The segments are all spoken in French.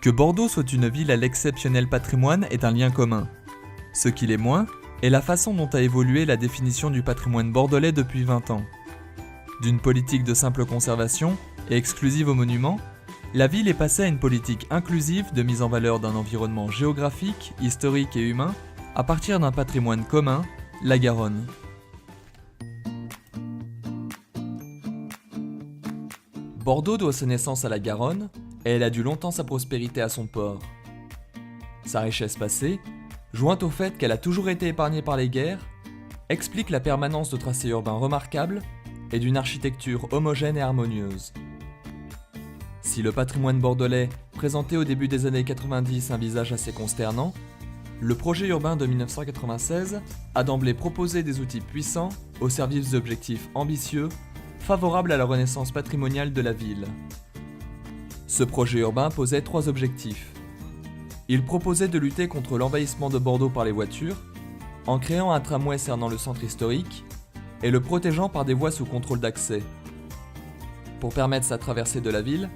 Que Bordeaux soit une ville à l'exceptionnel patrimoine est un lien commun. Ce qui l'est moins est la façon dont a évolué la définition du patrimoine bordelais depuis 20 ans. D'une politique de simple conservation et exclusive aux monuments, la ville est passée à une politique inclusive de mise en valeur d'un environnement géographique, historique et humain à partir d'un patrimoine commun, la Garonne. Bordeaux doit sa naissance à la Garonne et elle a dû longtemps sa prospérité à son port. Sa richesse passée, jointe au fait qu'elle a toujours été épargnée par les guerres, explique la permanence de tracés urbains remarquables et d'une architecture homogène et harmonieuse. Si le patrimoine bordelais présentait au début des années 90 un visage assez consternant, le projet urbain de 1996 a d'emblée proposé des outils puissants au service d'objectifs ambitieux, favorables à la renaissance patrimoniale de la ville. Ce projet urbain posait 3 objectifs. Il proposait de lutter contre l'envahissement de Bordeaux par les voitures, en créant un tramway cernant le centre historique et le protégeant par des voies sous contrôle d'accès. Pour permettre sa traversée de la ville,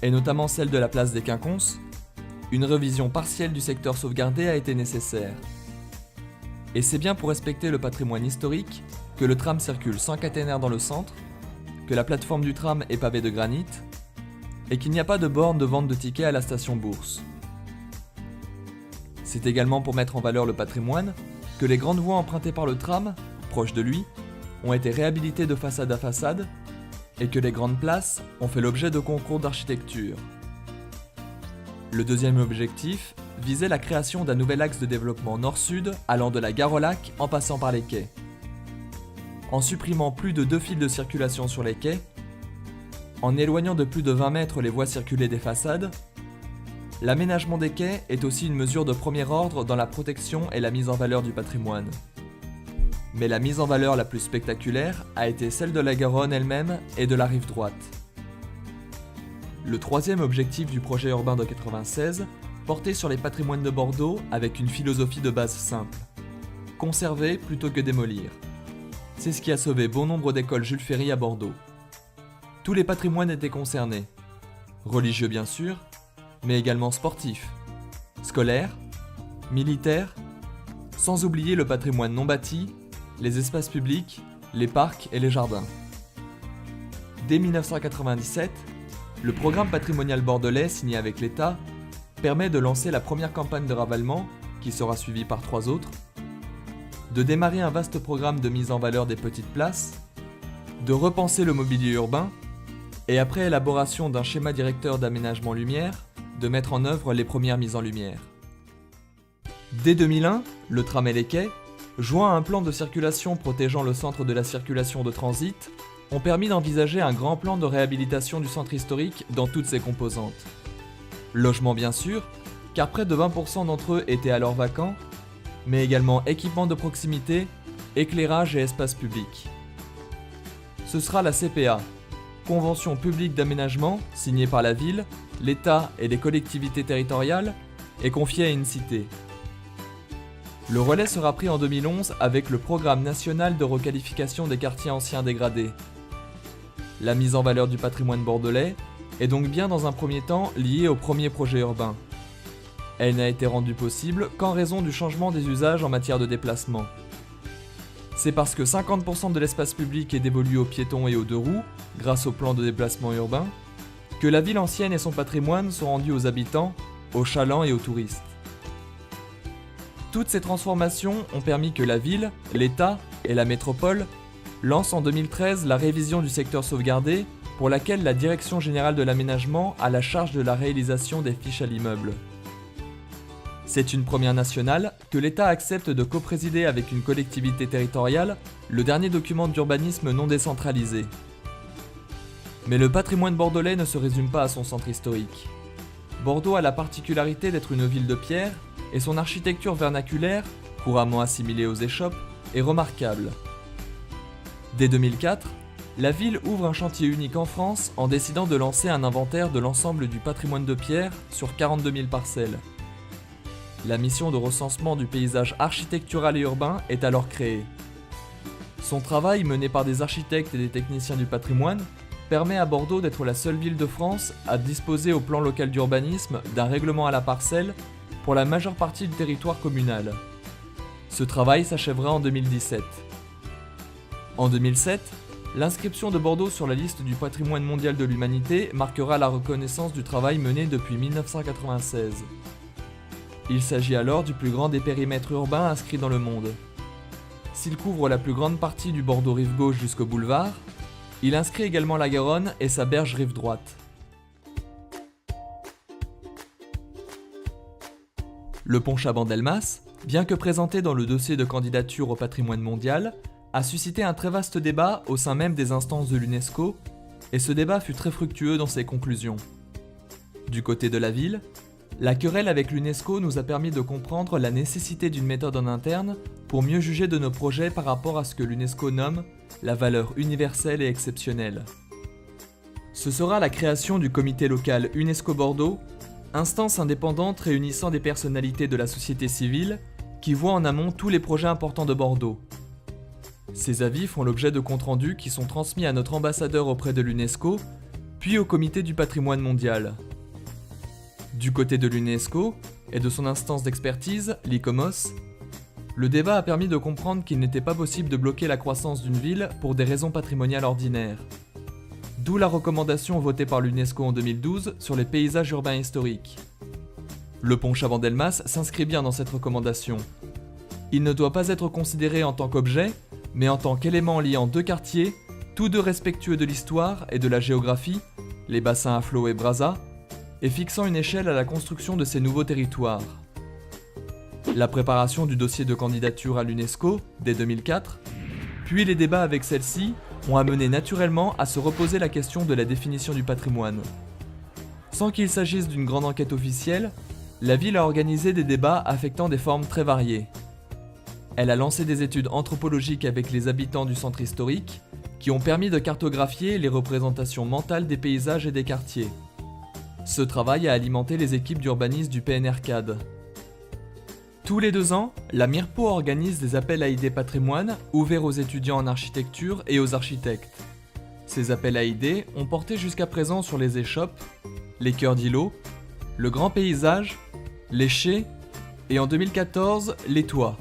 et notamment celle de la place des Quinconces, une révision partielle du secteur sauvegardé a été nécessaire. Et c'est bien pour respecter le patrimoine historique que le tram circule sans caténaire dans le centre, que la plateforme du tram est pavée de granit, et qu'il n'y a pas de borne de vente de tickets à la station Bourse. C'est également pour mettre en valeur le patrimoine que les grandes voies empruntées par le tram, proches de lui, ont été réhabilitées de façade à façade, et que les grandes places ont fait l'objet de concours d'architecture. Le deuxième objectif visait la création d'un nouvel axe de développement nord-sud allant de la gare au lac en passant par les quais. En supprimant plus de 2 fils de circulation sur les quais, en éloignant de plus de 20 mètres les voies circulées des façades, l'aménagement des quais est aussi une mesure de premier ordre dans la protection et la mise en valeur du patrimoine. Mais la mise en valeur la plus spectaculaire a été celle de la Garonne elle-même et de la rive droite. Le troisième objectif du projet urbain de 96 portait sur les patrimoines de Bordeaux avec une philosophie de base simple. Conserver plutôt que démolir. C'est ce qui a sauvé bon nombre d'écoles Jules Ferry à Bordeaux. Tous les patrimoines étaient concernés. Religieux bien sûr, mais également sportifs, scolaires, militaires, sans oublier le patrimoine non bâti, les espaces publics, les parcs et les jardins. Dès 1997, le programme patrimonial bordelais signé avec l'État permet de lancer la première campagne de ravalement, qui sera suivie par 3 autres, de démarrer un vaste programme de mise en valeur des petites places, de repenser le mobilier urbain, et après élaboration d'un schéma directeur d'aménagement lumière, de mettre en œuvre les premières mises en lumière. Dès 2001, le tram et les quais, joint à un plan de circulation protégeant le centre de la circulation de transit, ont permis d'envisager un grand plan de réhabilitation du centre historique dans toutes ses composantes. Logement bien sûr, car près de 20% d'entre eux étaient alors vacants, mais également équipements de proximité, éclairage et espaces publics. Ce sera la CPA, Convention publique d'aménagement, signée par la ville, l'État et les collectivités territoriales, et confiée à une cité. Le relais sera pris en 2011 avec le Programme national de requalification des quartiers anciens dégradés. La mise en valeur du patrimoine bordelais est donc bien dans un premier temps liée au premier projet urbain. Elle n'a été rendue possible qu'en raison du changement des usages en matière de déplacement. C'est parce que 50% de l'espace public est dévolu aux piétons et aux 2 roues, grâce au plan de déplacement urbain, que la ville ancienne et son patrimoine sont rendus aux habitants, aux chalands et aux touristes. Toutes ces transformations ont permis que la ville, l'État et la métropole lancent en 2013 la révision du secteur sauvegardé, pour laquelle la Direction générale de l'aménagement a la charge de la réalisation des fiches à l'immeuble. C'est une première nationale que l'État accepte de coprésider avec une collectivité territoriale le dernier document d'urbanisme non décentralisé. Mais le patrimoine bordelais ne se résume pas à son centre historique. Bordeaux a la particularité d'être une ville de pierre et son architecture vernaculaire, couramment assimilée aux échoppes, est remarquable. Dès 2004, la ville ouvre un chantier unique en France en décidant de lancer un inventaire de l'ensemble du patrimoine de pierre sur 42 000 parcelles. La mission de recensement du paysage architectural et urbain est alors créée. Son travail, mené par des architectes et des techniciens du patrimoine, permet à Bordeaux d'être la seule ville de France à disposer au plan local d'urbanisme d'un règlement à la parcelle pour la majeure partie du territoire communal. Ce travail s'achèvera en 2017. En 2007, l'inscription de Bordeaux sur la liste du patrimoine mondial de l'humanité marquera la reconnaissance du travail mené depuis 1996. Il s'agit alors du plus grand des périmètres urbains inscrits dans le monde. S'il couvre la plus grande partie du Bordeaux rive gauche jusqu'au boulevard, il inscrit également la Garonne et sa berge rive droite. Le pont Chaban-Delmas, bien que présenté dans le dossier de candidature au patrimoine mondial, a suscité un très vaste débat au sein même des instances de l'UNESCO, et ce débat fut très fructueux dans ses conclusions. Du côté de la ville, la querelle avec l'UNESCO nous a permis de comprendre la nécessité d'une méthode en interne pour mieux juger de nos projets par rapport à ce que l'UNESCO nomme la valeur universelle et exceptionnelle. Ce sera la création du comité local UNESCO Bordeaux, instance indépendante réunissant des personnalités de la société civile qui voient en amont tous les projets importants de Bordeaux. Ces avis font l'objet de comptes rendus qui sont transmis à notre ambassadeur auprès de l'UNESCO, puis au comité du patrimoine mondial. Du côté de l'UNESCO et de son instance d'expertise, l'ICOMOS, le débat a permis de comprendre qu'il n'était pas possible de bloquer la croissance d'une ville pour des raisons patrimoniales ordinaires. D'où la recommandation votée par l'UNESCO en 2012 sur les paysages urbains historiques. Le pont Chaban-Delmas s'inscrit bien dans cette recommandation. Il ne doit pas être considéré en tant qu'objet, mais en tant qu'élément liant deux quartiers, tous deux respectueux de l'histoire et de la géographie, les bassins à flot et Brazza, et fixant une échelle à la construction de ces nouveaux territoires. La préparation du dossier de candidature à l'UNESCO, dès 2004, puis les débats avec celle-ci, ont amené naturellement à se reposer la question de la définition du patrimoine. Sans qu'il s'agisse d'une grande enquête officielle, la ville a organisé des débats affectant des formes très variées. Elle a lancé des études anthropologiques avec les habitants du centre historique, qui ont permis de cartographier les représentations mentales des paysages et des quartiers. Ce travail a alimenté les équipes d'urbanisme du PNR-CAD. Tous les 2 ans, la MIRPO organise des appels à idées patrimoine ouverts aux étudiants en architecture et aux architectes. Ces appels à idées ont porté jusqu'à présent sur les échoppes, les cœurs d'îlots, le grand paysage, les chais et en 2014, les toits.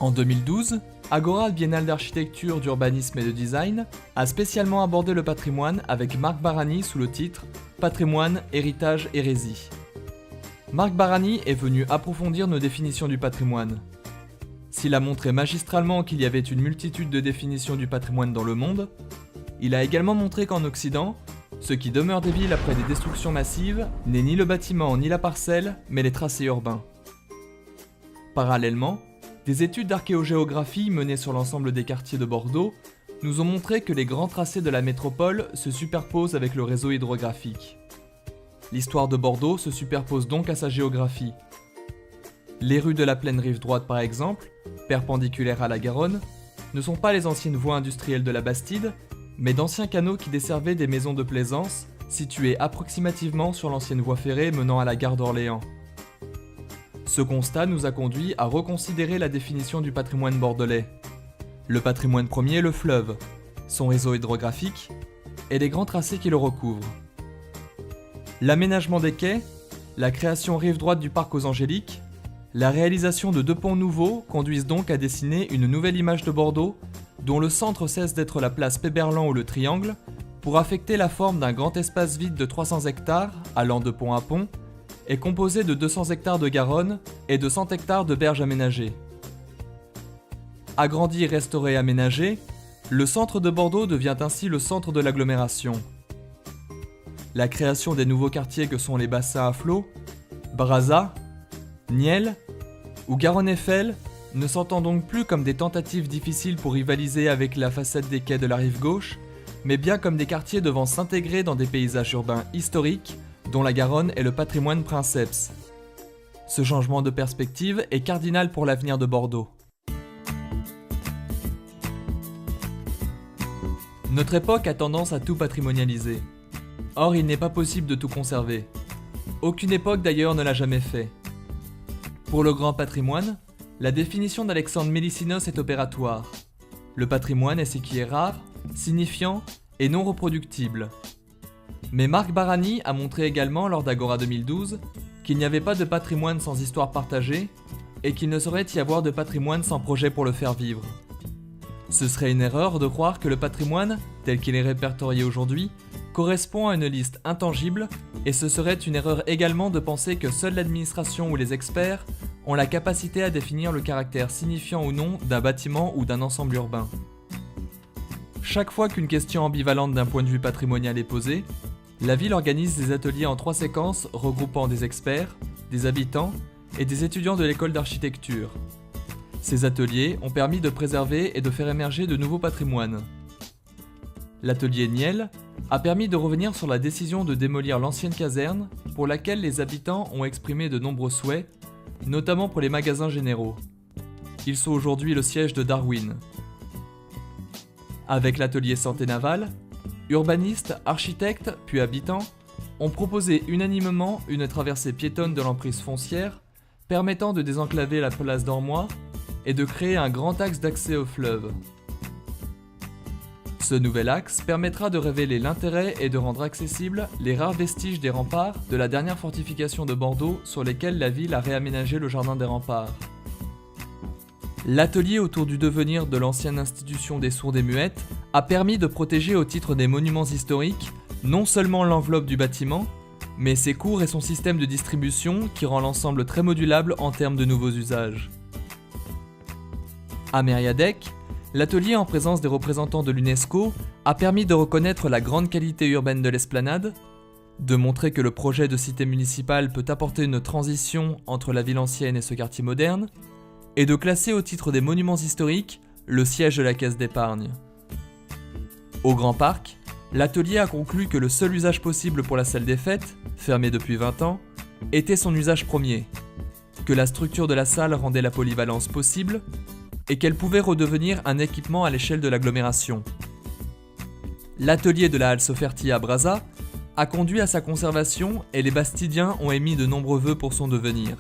En 2012, Agora Biennale d'architecture, d'urbanisme et de design a spécialement abordé le patrimoine avec Marc Barani sous le titre Patrimoine, héritage, hérésie. Marc Barani est venu approfondir nos définitions du patrimoine. S'il a montré magistralement qu'il y avait une multitude de définitions du patrimoine dans le monde, il a également montré qu'en Occident, ce qui demeure des villes après des destructions massives n'est ni le bâtiment ni la parcelle, mais les tracés urbains. Parallèlement, des études d'archéogéographie menées sur l'ensemble des quartiers de Bordeaux nous ont montré que les grands tracés de la métropole se superposent avec le réseau hydrographique. L'histoire de Bordeaux se superpose donc à sa géographie. Les rues de la plaine rive droite par exemple, perpendiculaires à la Garonne, ne sont pas les anciennes voies industrielles de la Bastide, mais d'anciens canaux qui desservaient des maisons de plaisance situées approximativement sur l'ancienne voie ferrée menant à la gare d'Orléans. Ce constat nous a conduit à reconsidérer la définition du patrimoine bordelais. Le patrimoine premier, le fleuve, son réseau hydrographique et les grands tracés qui le recouvrent. L'aménagement des quais, la création rive droite du parc aux Angéliques, la réalisation de 2 ponts nouveaux conduisent donc à dessiner une nouvelle image de Bordeaux, dont le centre cesse d'être la place Péberlan ou le Triangle, pour affecter la forme d'un grand espace vide de 300 hectares, allant de pont à pont, et composé de 200 hectares de Garonne et de 100 hectares de berges aménagées. Agrandi, restauré, aménagé, le centre de Bordeaux devient ainsi le centre de l'agglomération. La création des nouveaux quartiers que sont les bassins à flot, Brazza, Niel ou Garonne-Eiffel ne s'entend donc plus comme des tentatives difficiles pour rivaliser avec la façade des quais de la rive gauche, mais bien comme des quartiers devant s'intégrer dans des paysages urbains historiques dont la Garonne est le patrimoine princeps. Ce changement de perspective est cardinal pour l'avenir de Bordeaux. Notre époque a tendance à tout patrimonialiser. Or, il n'est pas possible de tout conserver. Aucune époque d'ailleurs ne l'a jamais fait. Pour le grand patrimoine, la définition d'Alexandre Mélicinos est opératoire. Le patrimoine est ce qui est rare, signifiant et non reproductibles. Mais Marc Barani a montré également lors d'Agora 2012 qu'il n'y avait pas de patrimoine sans histoire partagée et qu'il ne saurait y avoir de patrimoine sans projet pour le faire vivre. Ce serait une erreur de croire que le patrimoine, tel qu'il est répertorié aujourd'hui, correspond à une liste intangible, et ce serait une erreur également de penser que seule l'administration ou les experts ont la capacité à définir le caractère signifiant ou non d'un bâtiment ou d'un ensemble urbain. Chaque fois qu'une question ambivalente d'un point de vue patrimonial est posée, la ville organise des ateliers en 3 séquences regroupant des experts, des habitants et des étudiants de l'école d'architecture. Ces ateliers ont permis de préserver et de faire émerger de nouveaux patrimoines. L'atelier Niel a permis de revenir sur la décision de démolir l'ancienne caserne pour laquelle les habitants ont exprimé de nombreux souhaits, notamment pour les magasins généraux. Ils sont aujourd'hui le siège de Darwin. Avec l'atelier Santé Navale, urbanistes, architectes puis habitants ont proposé unanimement une traversée piétonne de l'emprise foncière permettant de désenclaver la place d'Ormois et de créer un grand axe d'accès au fleuve. Ce nouvel axe permettra de révéler l'intérêt et de rendre accessibles les rares vestiges des remparts de la dernière fortification de Bordeaux sur lesquels la ville a réaménagé le jardin des remparts. L'atelier autour du devenir de l'ancienne institution des sourds et muettes a permis de protéger au titre des monuments historiques non seulement l'enveloppe du bâtiment, mais ses cours et son système de distribution qui rend l'ensemble très modulable en termes de nouveaux usages. À Mériadec, l'atelier en présence des représentants de l'UNESCO a permis de reconnaître la grande qualité urbaine de l'esplanade, de montrer que le projet de cité municipale peut apporter une transition entre la ville ancienne et ce quartier moderne, et de classer au titre des monuments historiques le siège de la Caisse d'épargne. Au Grand Parc, l'atelier a conclu que le seul usage possible pour la salle des fêtes, fermée depuis 20 ans, était son usage premier, que la structure de la salle rendait la polyvalence possible, et qu'elle pouvait redevenir un équipement à l'échelle de l'agglomération. L'atelier de la Halle Soferti à Brazza a conduit à sa conservation et les Bastidiens ont émis de nombreux vœux pour son devenir.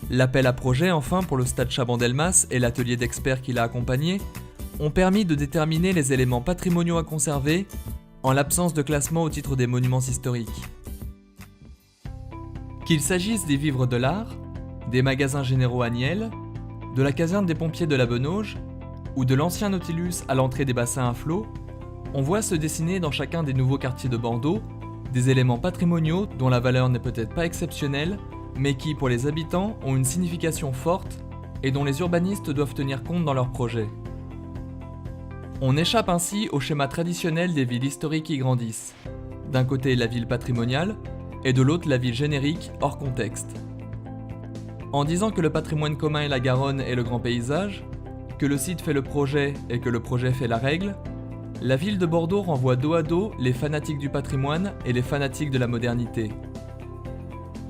L'appel à projet enfin pour le stade Chaban-Delmas et l'atelier d'experts qui l'a accompagné ont permis de déterminer les éléments patrimoniaux à conserver en l'absence de classement au titre des monuments historiques. Qu'il s'agisse des vivres de l'art, des magasins généraux à Niel, de la caserne des pompiers de la Benauge ou de l'ancien Nautilus à l'entrée des bassins à flot, on voit se dessiner dans chacun des nouveaux quartiers de Bordeaux des éléments patrimoniaux dont la valeur n'est peut-être pas exceptionnelle, mais qui, pour les habitants, ont une signification forte et dont les urbanistes doivent tenir compte dans leurs projets. On échappe ainsi au schéma traditionnel des villes historiques qui grandissent. D'un côté la ville patrimoniale, et de l'autre la ville générique hors contexte. En disant que le patrimoine commun est la Garonne et le grand paysage, que le site fait le projet et que le projet fait la règle, la ville de Bordeaux renvoie dos à dos les fanatiques du patrimoine et les fanatiques de la modernité.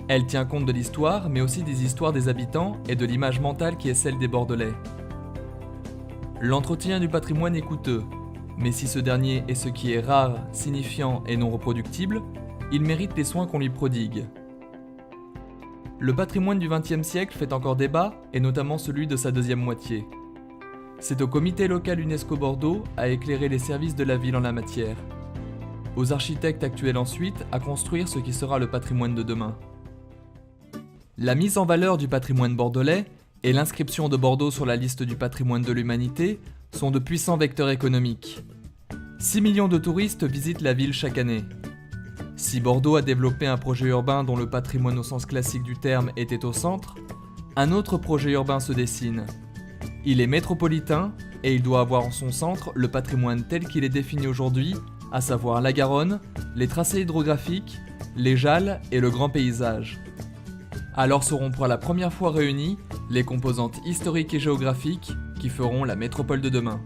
Elle tient compte de l'histoire, mais aussi des histoires des habitants et de l'image mentale qui est celle des Bordelais. L'entretien du patrimoine est coûteux, mais si ce dernier est ce qui est rare, signifiant et non reproductible, il mérite les soins qu'on lui prodigue. Le patrimoine du XXe siècle fait encore débat, et notamment celui de sa deuxième moitié. C'est au comité local UNESCO Bordeaux à éclairer les services de la ville en la matière. Aux architectes actuels ensuite à construire ce qui sera le patrimoine de demain. La mise en valeur du patrimoine bordelais et l'inscription de Bordeaux sur la liste du patrimoine de l'humanité sont de puissants vecteurs économiques. 6 millions de touristes visitent la ville chaque année. Si Bordeaux a développé un projet urbain dont le patrimoine au sens classique du terme était au centre, un autre projet urbain se dessine. Il est métropolitain et il doit avoir en son centre le patrimoine tel qu'il est défini aujourd'hui, à savoir la Garonne, les tracés hydrographiques, les Jalles et le grand paysage. Alors seront pour la première fois réunies les composantes historiques et géographiques qui feront la métropole de demain.